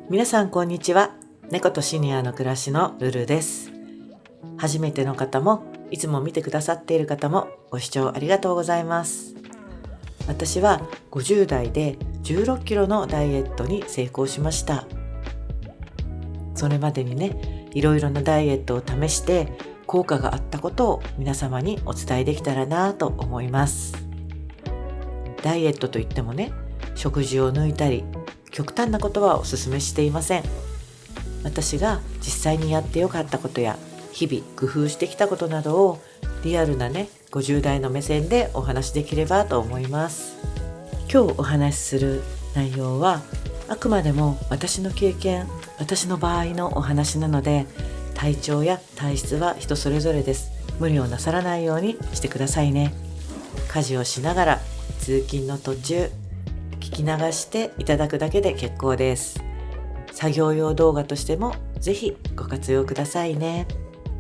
皆さんこんにちは。猫とシニアの暮らしのルルです。初めての方もいつも見てくださっている方もご視聴ありがとうございます。私は50代で16キロのダイエットに成功しました。それまでにね、いろいろなダイエットを試して効果があったことを皆様にお伝えできたらなと思います。ダイエットといってもね、食事を抜いたり極端なことはお勧めしていません。私が実際にやってよかったことや日々工夫してきたことなどをリアルなね50代の目線でお話しできればと思います。今日お話しする内容はあくまでも私の経験、私の場合のお話なので、体調や体質は人それぞれです。無理をなさらないようにしてくださいね。家事をしながら通勤の途中聞き流していただくだけで結構です。作業用動画としてもぜひご活用くださいね。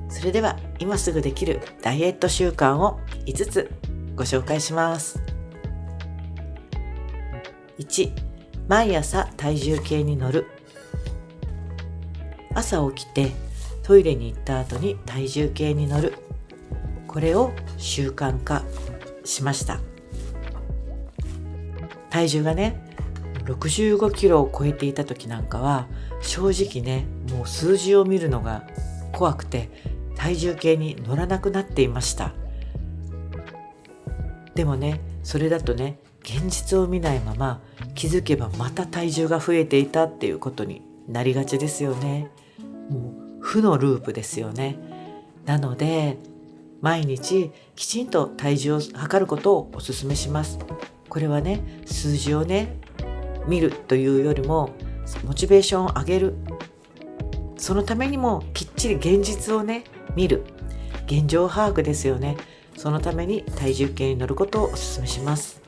それでは今すぐできるダイエット習慣を5つご紹介します。1、毎朝体重計に乗る。朝起きてトイレに行った後に体重計に乗る。これを習慣化しました。体重がね65キロを超えていた時なんかは正直ね、もう数字を見るのが怖くて体重計に乗らなくなっていました。でもね、それだとね、現実を見ないまま気づけばまた体重が増えていたっていうことになりがちですよね。もう負のループですよね。なので毎日きちんと体重を測ることをお勧めします。これはね、数字をね見るというよりもモチベーションを上げる、そのためにもきっちり現実をね見る、現状把握ですよね。そのために体重計に乗ることをお勧めします。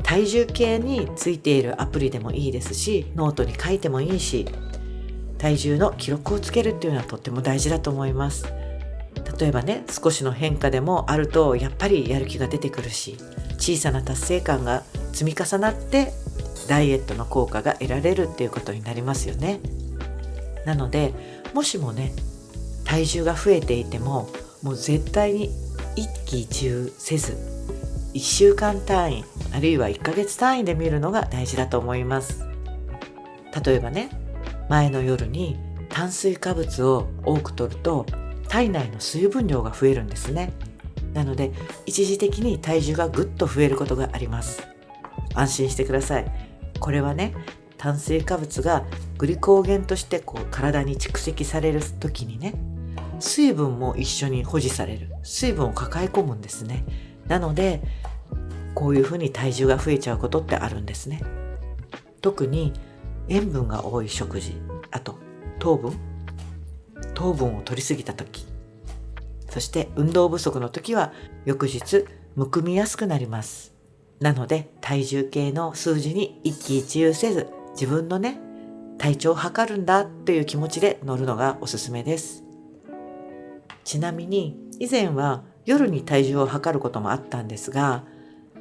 体重計についているアプリでもいいですし、ノートに書いてもいいし、体重の記録をつけるっていうのはとっても大事だと思います。例えばね、少しの変化でもあるとやっぱりやる気が出てくるし、小さな達成感が積み重なってダイエットの効果が得られるっていうことになりますよね。なのでもしもね体重が増えていても、もう絶対に一喜一憂せず1週間単位あるいは1ヶ月単位で見るのが大事だと思います。例えばね、前の夜に炭水化物を多く摂ると体内の水分量が増えるんですね。なので一時的に体重がぐっと増えることがあります。安心してください。これはね、炭水化物がグリコーゲンとして体に蓄積される時にね、水分も一緒に保持される、水分を抱え込むんですね。なのでこういうふうに体重が増えちゃうことってあるんですね。特に塩分が多い食事、あと糖分を摂りすぎた時、そして運動不足の時は翌日むくみやすくなります。なので体重計の数字に一喜一憂せず、自分のね体調を測るんだという気持ちで乗るのがおすすめです。ちなみに以前は夜に体重を測ることもあったんですが、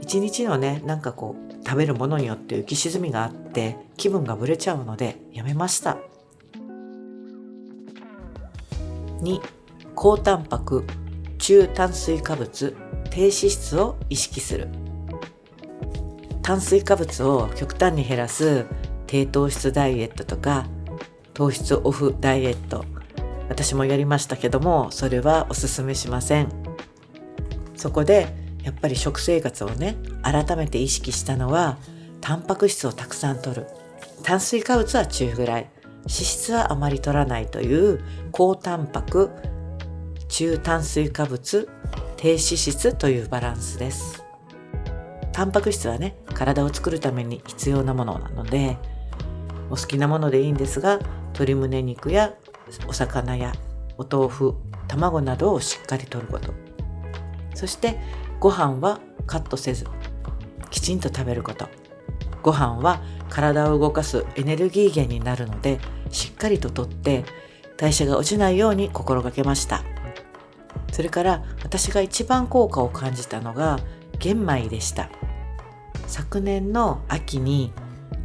一日のね食べるものによって浮き沈みがあって気分がぶれちゃうのでやめました。2、高タンパク、中炭水化物、低脂質を意識する。炭水化物を極端に減らす低糖質ダイエットとか糖質オフダイエット、私もやりましたけども、それはおすすめしません。そこでやっぱり食生活をね改めて意識したのは、タンパク質をたくさん摂る、炭水化物は中ぐらい、脂質はあまり摂らないという高タンパク、中炭水化物、低脂質というバランスです。タンパク質はね体を作るために必要なものなので、お好きなものでいいんですが、鶏胸肉やお魚やお豆腐、卵などをしっかり摂ること、そしてご飯はカットせずきちんと食べること。ご飯は体を動かすエネルギー源になるのでしっかりと摂って代謝が落ちないように心がけました。それから私が一番効果を感じたのが玄米でした。昨年の秋に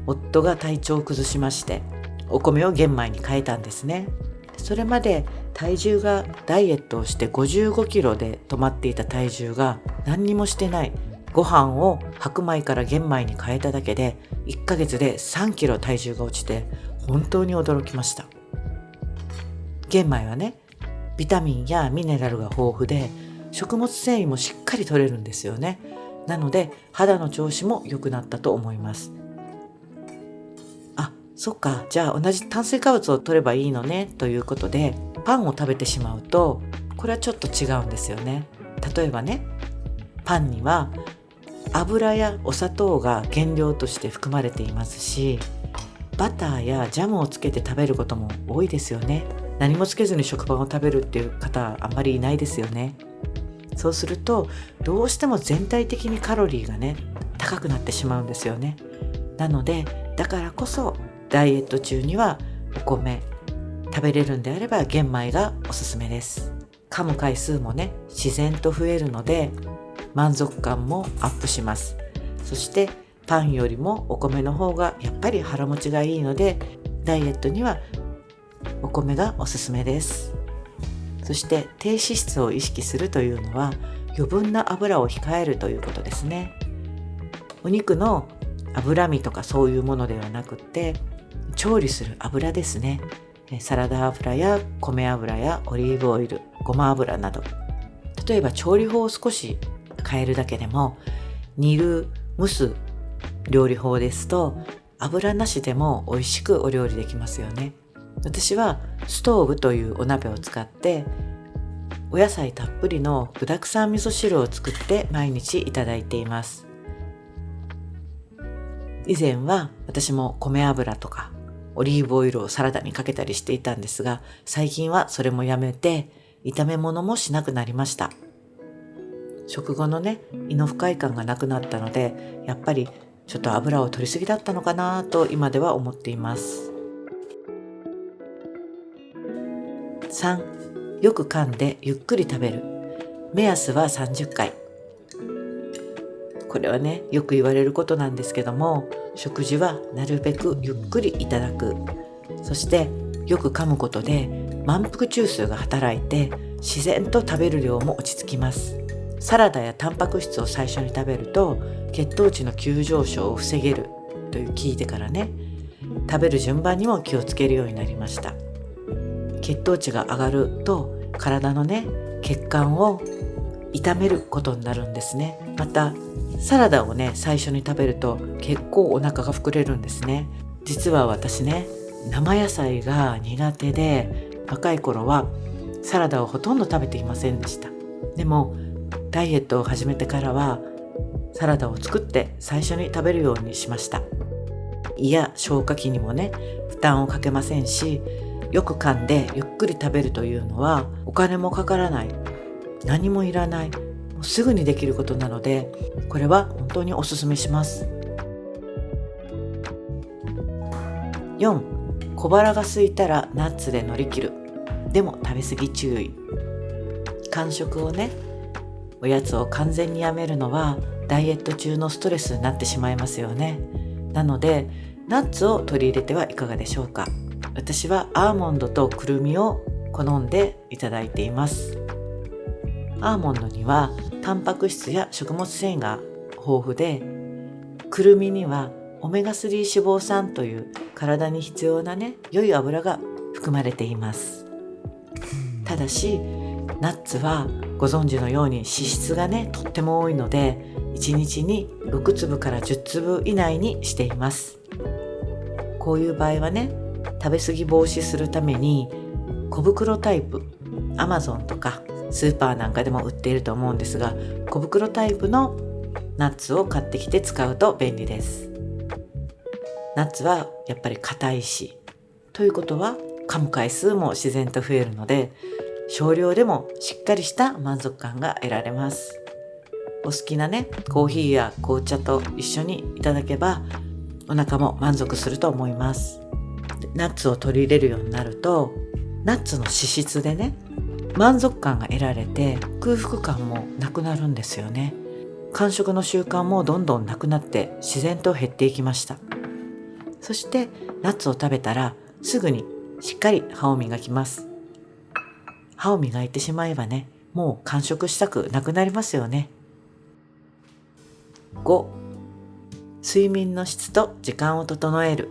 夫が体調を崩しまして、お米を玄米に変えたんですね。それまで体重がダイエットをして55キロで止まっていた体重が何にもしてないご飯を白米から玄米に変えただけで1ヶ月で3キロ体重が落ちて本当に驚きました。玄米はね、ビタミンやミネラルが豊富で食物繊維もしっかり取れるんですよね。なので肌の調子も良くなったと思います。そっか、じゃあ同じ炭水化物を取ればいいのねということでパンを食べてしまうとこれはちょっと違うんですよね。例えばね、パンには油やお砂糖が原料として含まれていますし、バターやジャムをつけて食べることも多いですよね。何もつけずに食パンを食べるっていう方あんまりいないですよね。そうするとどうしても全体的にカロリーがね高くなってしまうんですよね。なのでだからこそダイエット中にはお米食べれるんであれば玄米がおすすめです。噛む回数もね自然と増えるので満足感もアップします。そしてパンよりもお米の方がやっぱり腹持ちがいいのでダイエットにはお米がおすすめです。そして低脂質を意識するというのは余分な油を控えるということですね。お肉の脂身とかそういうものではなくって調理する油ですね。サラダ油や米油やオリーブオイル、ごま油など、例えば調理法を少し変えるだけでも煮る、蒸す料理法ですと油なしでも美味しくお料理できますよね。私はストーブというお鍋を使ってお野菜たっぷりの具沢山味噌汁を作って毎日いただいています。以前は私も米油とかオリーブオイルをサラダにかけたりしていたんですが、最近はそれもやめて炒め物もしなくなりました。食後のね胃の不快感がなくなったのでやっぱりちょっと油を取りすぎだったのかなと今では思っています。3、よく噛んでゆっくり食べる。目安は30回。これはねよく言われることなんですけども、食事はなるべくゆっくりいただく。そしてよく噛むことで満腹中枢が働いて自然と食べる量も落ち着きます。サラダやタンパク質を最初に食べると血糖値の急上昇を防げるという聞いてからね、食べる順番にも気をつけるようになりました。血糖値が上がると体のね血管を傷めることになるんですね。またサラダをね最初に食べると結構お腹が膨れるんですね。実は私ね生野菜が苦手で若い頃はサラダをほとんど食べていませんでした。でもダイエットを始めてからはサラダを作って最初に食べるようにしました。胃や消化器にもね負担をかけませんし、よく噛んでゆっくり食べるというのはお金もかからない、何もいらない、もうすぐにできることなのでこれは本当におすすめします。4、小腹が空いたらナッツで乗り切る。でも食べ過ぎ注意。間食をねおやつを完全にやめるのはダイエット中のストレスになってしまいますよね。なのでナッツを取り入れてはいかがでしょうか。私はアーモンドとくるみを好んでいただいています。アーモンドにはタンパク質や食物繊維が豊富で、くるみにはオメガ3脂肪酸という体に必要なね良い油が含まれています。ただしナッツはご存知のように脂質がねとっても多いので1日に6粒から10粒以内にしています。こういう場合はね食べ過ぎ防止するために小袋タイプ、Amazon とかスーパーなんかでも売っていると思うんですが、小袋タイプのナッツを買ってきて使うと便利です。ナッツはやっぱり硬いし、ということは噛む回数も自然と増えるので少量でもしっかりした満足感が得られます。お好きなねコーヒーや紅茶と一緒にいただけばお腹も満足すると思います。ナッツを取り入れるようになるとナッツの脂質でね満足感が得られて空腹感もなくなるんですよね。間食の習慣もどんどんなくなって自然と減っていきました。そしてナッツを食べたらすぐにしっかり歯を磨きます。歯を磨いてしまえばね、もう間食したくなくなりますよね。5、睡眠の質と時間を整える。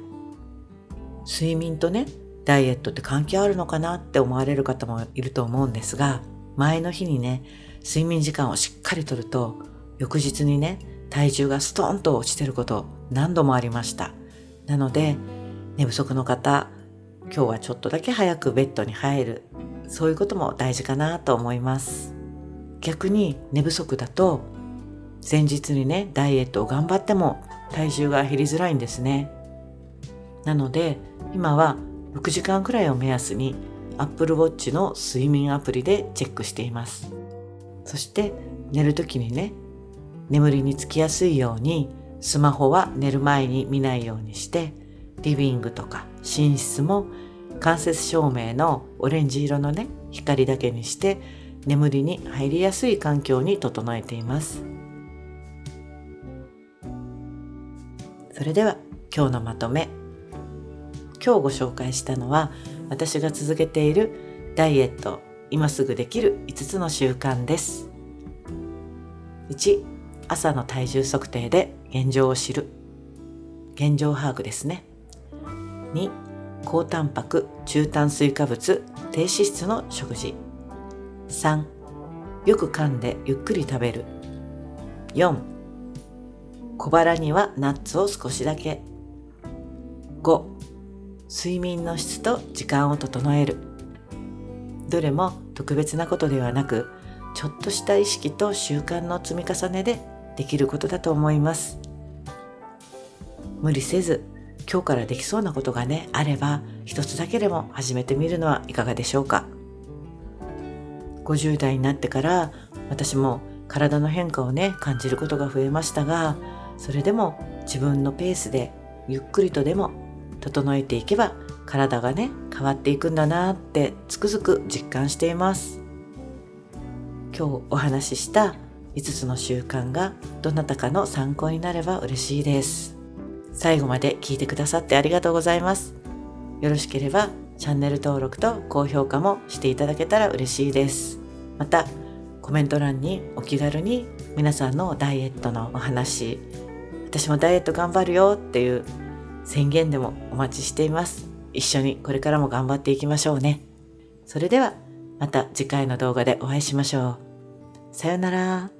睡眠とね、ダイエットって関係あるのかなって思われる方もいると思うんですが、前の日にね、睡眠時間をしっかりとると、翌日にね、体重がストーンと落ちてること何度もありました。なので、寝不足の方、今日はちょっとだけ早くベッドに入る。そういうことも大事かなと思います。逆に寝不足だと、前日にね、ダイエットを頑張っても体重が減りづらいんですね。なので、今は6時間くらいを目安に Apple Watch の睡眠アプリでチェックしています。そして寝るときにね、眠りにつきやすいようにスマホは寝る前に見ないようにして、リビングとか寝室も間接照明のオレンジ色のね、光だけにして眠りに入りやすい環境に整えています。それでは今日のまとめ。今日ご紹介したのは、私が続けているダイエット今すぐできる5つの習慣です。1、朝の体重測定で現状を知る。現状把握ですね。2、高タンパク、中炭水化物、低脂質の食事。3、よく噛んでゆっくり食べる。4、小腹にはナッツを少しだけ。5、睡眠の質と時間を整える。どれも特別なことではなく、ちょっとした意識と習慣の積み重ねでできることだと思います。無理せず、今日からできそうなことがね、あれば、一つだけでも始めてみるのはいかがでしょうか。50代になってから、私も体の変化をね、感じることが増えましたが、それでも自分のペースでゆっくりとでも整えていけば、体がね、変わっていくんだなってつくづく実感しています。今日お話しした5つの習慣がどなたかの参考になれば嬉しいです。最後まで聞いてくださってありがとうございます。よろしければチャンネル登録と高評価もしていただけたら嬉しいです。またコメント欄にお気軽に皆さんのダイエットのお話、私もダイエット頑張るよっていう宣言でもお待ちしています。一緒にこれからも頑張っていきましょうね。それではまた次回の動画でお会いしましょう。さよなら。